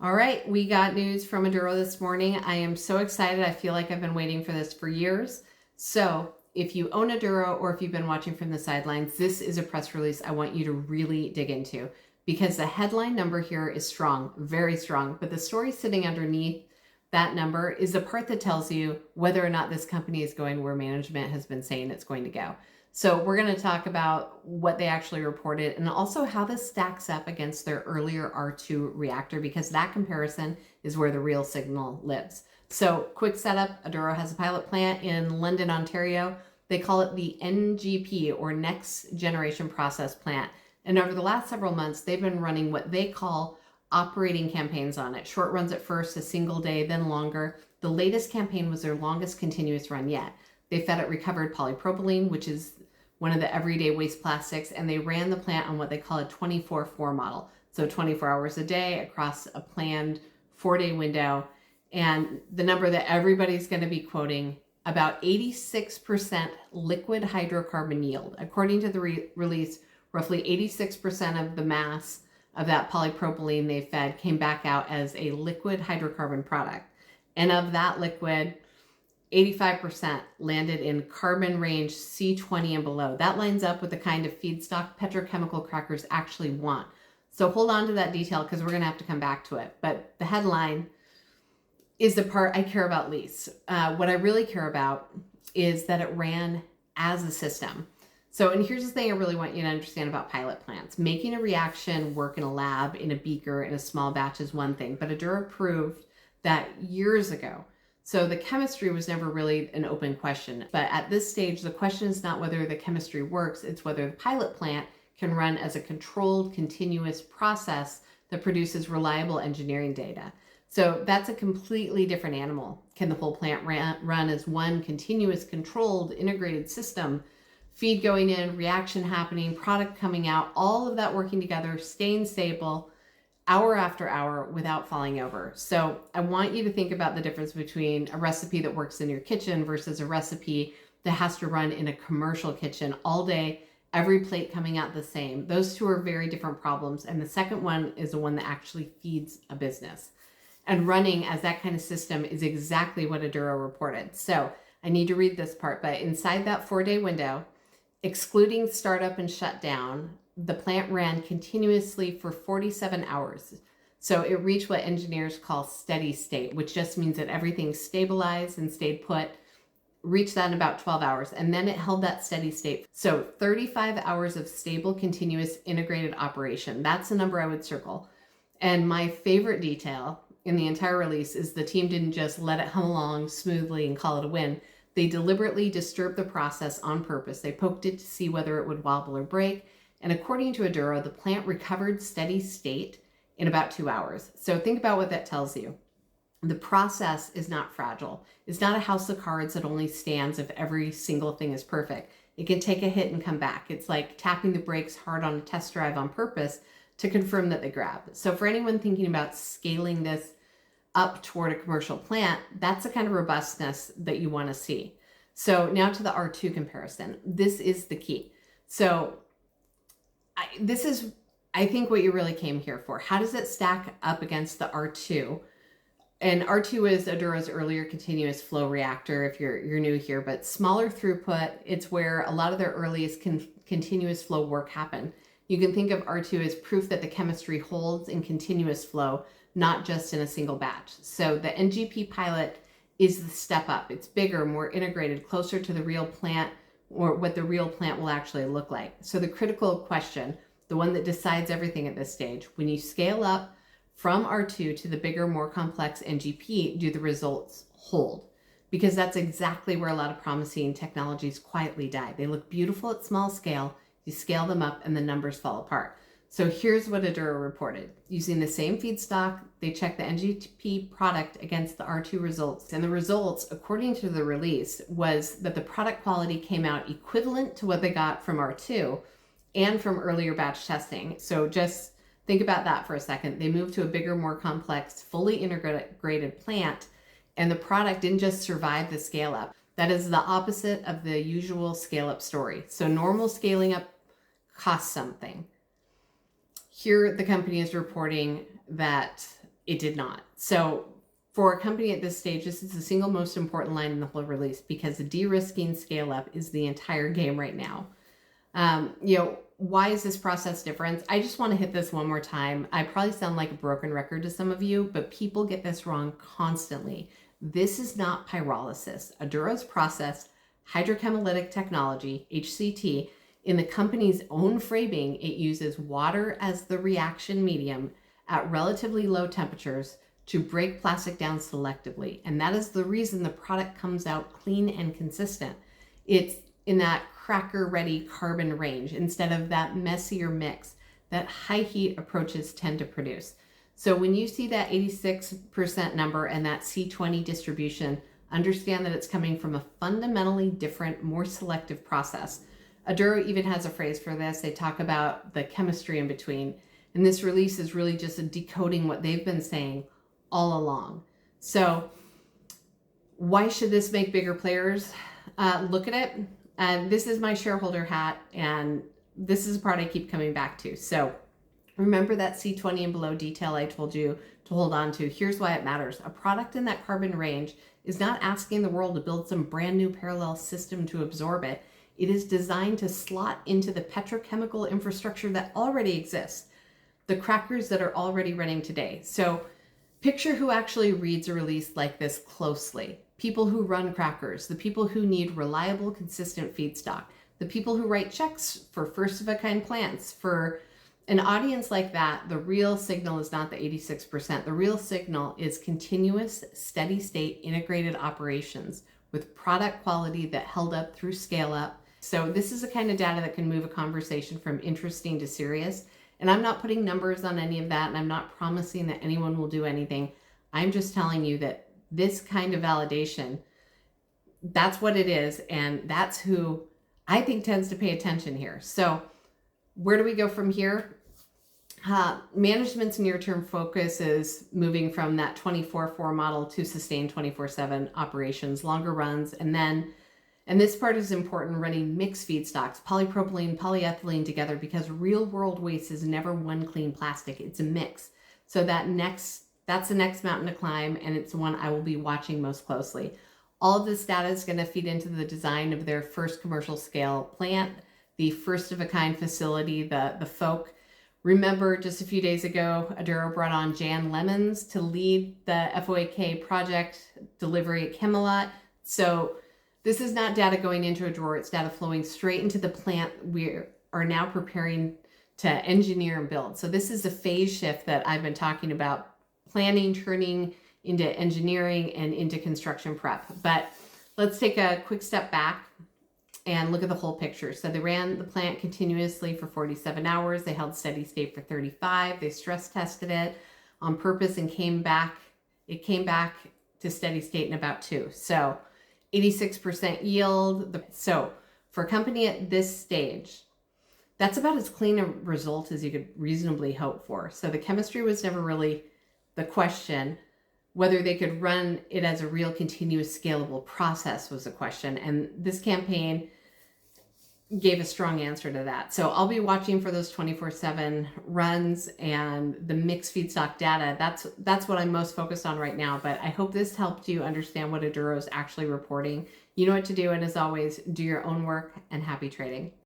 All right, we got news from Aduro this morning. I am so excited. I feel like I've been waiting for this for years. So if you own Aduro or if you've been watching from the sidelines, this is a press release I want you to really dig into because the headline number here is strong, very strong, but the story sitting underneath that number is the part that tells you whether or not this company is going where management has been saying it's going to go. So we're going to talk about what they actually reported and also how this stacks up against their earlier R2 reactor, because that comparison is where the real signal lives. So quick setup, Aduro has a pilot plant in London, Ontario. They call it the NGP, or Next Generation Process Plant. And over the last several months, they've been running what they call operating campaigns on it. Short runs at first, a single day, then longer. The latest campaign was their longest continuous run yet. They fed it recovered polypropylene, which is one of the everyday waste plastics, and they ran the plant on what they call a 24/4 model. So 24 hours a day across a planned 4-day window. And the number that everybody's going to be quoting, about 86% liquid hydrocarbon yield. According to the release, roughly 86% of the mass of that polypropylene they fed came back out as a liquid hydrocarbon product. And of that liquid, 85% landed in carbon range C20 and below. That lines up with the kind of feedstock petrochemical crackers actually want. So hold on to that detail because we're going to have to come back to it. But the headline is the part I care about least. What I really care about is that it ran as a system. So, and here's the thing I really want you to understand about pilot plants. Making a reaction work in a lab, in a beaker, in a small batch is one thing, but Aduro proved that years ago. So the chemistry was never really an open question. But at this stage, the question is not whether the chemistry works, it's whether the pilot plant can run as a controlled, continuous process that produces reliable engineering data. So that's a completely different animal. Can the whole plant run as one continuous, controlled, integrated system? Feed going in, reaction happening, product coming out, all of that working together, staying stable, hour after hour without falling over. So I want you to think about the difference between a recipe that works in your kitchen versus a recipe that has to run in a commercial kitchen all day, every plate coming out the same. Those two are very different problems. And the second one is the one that actually feeds a business. And running as that kind of system is exactly what Aduro reported. So I need to read this part, but inside that 4-day window, excluding startup and shutdown, the plant ran continuously for 47 hours. So it reached what engineers call steady state, which just means that everything stabilized and stayed put, reached that in about 12 hours. And then it held that steady state. So 35 hours of stable, continuous, integrated operation. That's the number I would circle. And my favorite detail in the entire release is the team didn't just let it hum along smoothly and call it a win. They deliberately disturbed the process on purpose. They poked it to see whether it would wobble or break. And according to Aduro, the plant recovered steady state in about 2 hours. So think about what that tells you. The process is not fragile. It's not a house of cards that only stands if every single thing is perfect. It can take a hit and come back. It's like tapping the brakes hard on a test drive on purpose to confirm that they grab. So for anyone thinking about scaling this up toward a commercial plant, that's the kind of robustness that you want to see. So now to the R2 comparison. This is the key. So this is, I think, what you really came here for. How does it stack up against the R2? And R2 is Aduro's earlier continuous flow reactor, if you're new here, but smaller throughput. It's where a lot of their earliest continuous flow work happened. You can think of R2 as proof that the chemistry holds in continuous flow, not just in a single batch. So the NGP pilot is the step up. It's bigger, more integrated, closer to the real plant, or what the real plant will actually look like. So the critical question, the one that decides everything at this stage, when you scale up from R2 to the bigger, more complex NGP, do the results hold? Because that's exactly where a lot of promising technologies quietly die. They look beautiful at small scale, you scale them up and the numbers fall apart. So here's what Aduro reported. Using the same feedstock, they checked the NGP product against the R2 results. And the results, according to the release, was that the product quality came out equivalent to what they got from R2 and from earlier batch testing. So just think about that for a second. They moved to a bigger, more complex, fully integrated plant, and the product didn't just survive the scale up. That is the opposite of the usual scale up story. So normal scaling up costs something. Here, the company is reporting that it did not. So for a company at this stage, this is the single most important line in the whole release, because the de-risking scale up is the entire game right now. Why is this process different? I just want to hit this one more time. I probably sound like a broken record to some of you, but people get this wrong constantly. This is not pyrolysis. Aduro's processed hydrochemolytic technology, HCT. In the company's own framing, it uses water as the reaction medium at relatively low temperatures to break plastic down selectively. And that is the reason the product comes out clean and consistent. It's in that cracker ready carbon range instead of that messier mix that high heat approaches tend to produce. So when you see that 86% number and that C20 distribution, understand that it's coming from a fundamentally different, more selective process. Aduro even has a phrase for this. They talk about the chemistry in between. And this release is really just a decoding what they've been saying all along. So why should this make bigger players look at it? This is my shareholder hat, and this is a part I keep coming back to. So remember that C20 and below detail I told you to hold on to. Here's why it matters. A product in that carbon range is not asking the world to build some brand new parallel system to absorb it. It is designed to slot into the petrochemical infrastructure that already exists, the crackers that are already running today. So picture who actually reads a release like this closely. People who run crackers, the people who need reliable, consistent feedstock, the people who write checks for first-of-a-kind plants. For an audience like that, the real signal is not the 86%. The real signal is continuous, steady-state, integrated operations with product quality that held up through scale-up. So this is the kind of data that can move a conversation from interesting to serious. And I'm not putting numbers on any of that, and I'm not promising that anyone will do anything. I'm just telling you that this kind of validation, that's what it is, and that's who I think tends to pay attention here. So where do we go from here? Management's near-term focus is moving from that 24/4 model to sustained 24/7 operations, longer runs, and this part is important, running mixed feedstocks, polypropylene, polyethylene together, because real-world waste is never one clean plastic. It's a mix. So that's the next mountain to climb, and it's the one I will be watching most closely. All of this data is going to feed into the design of their first commercial scale plant, the first of a kind facility, the Folk. Remember, just a few days ago, Aduro brought on Jan Lemons to lead the FOAK project delivery at Chemelot. So this is not data going into a drawer, it's data flowing straight into the plant we are now preparing to engineer and build. So this is a phase shift that I've been talking about, planning, turning into engineering and into construction prep. But let's take a quick step back and look at the whole picture. So they ran the plant continuously for 47 hours. They held steady state for 35. They stress tested it on purpose and it came back to steady state in about 2. So 86% yield. So for a company at this stage, that's about as clean a result as you could reasonably hope for. So the chemistry was never really the question. Whether they could run it as a real continuous scalable process was a question. And this campaign gave a strong answer to that. So I'll be watching for those 24/7 runs and the mixed feedstock data. That's what I'm most focused on right now. But I hope this helped you understand what Aduro is actually reporting. You know what to do. And as always, do your own work, and happy trading.